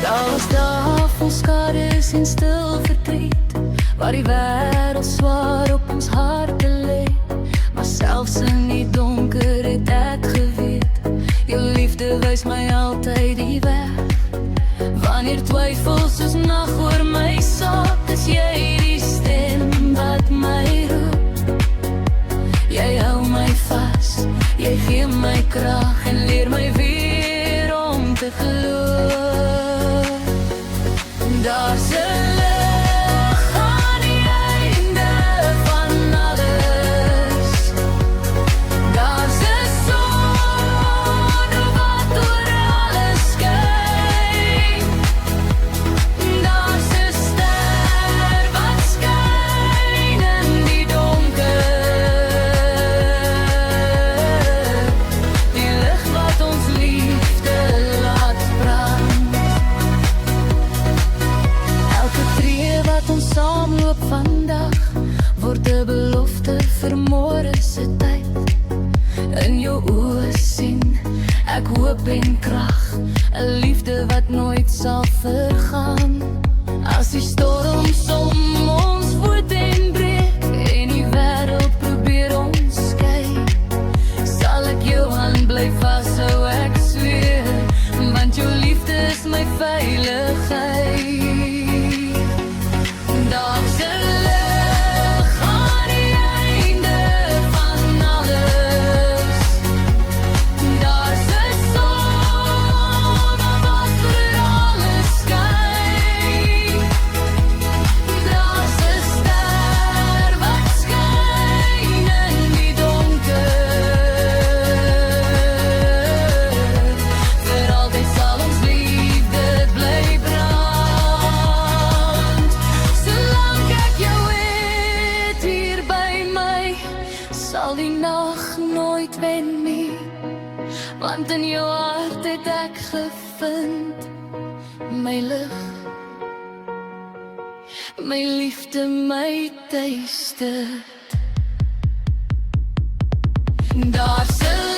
Daar was dae vol skades en stil verdriet, waar die wêreld swaar op ons harte lê. Maar selfs in die donker het ek geweet, jou liefde wys my altyd die weg. Wanneer twyfel soos nag oor my saak, is jy die stem wat my roep. Jy hou my vas, jy gee my krag en leer my weer om te geloof. Daar's 'n lig aan die einde van alles. Daar's 'n son wat oor alles skyn. Daar's 'n ster wat skyn in die donker. Die lig wat ons liefde laat brand. Elke tree wat ons saamloop vandag, word 'n belofte vir môre se tyd. In jou oë sien ek hoop en krag, 'n liefde wat nooit sal vergaan. As die storms om ons woed en breek en die wêreld probeer ons skei, sal ek jou hand bly vashou, ek sweer, want jou liefde is my veiligheid. Daar's 'n lig aan die einde van alles. Daar's 'n son wat oor alles skyn. Daar's 'n ster wat skyn in die donker. Vir altyd sal ons liefde bly brand. Solank ek jou het hier by my, sal die nag nooit wen nie, want in jou hart het ek gevind my lig, my liefde, my tuiste. Daar's 'n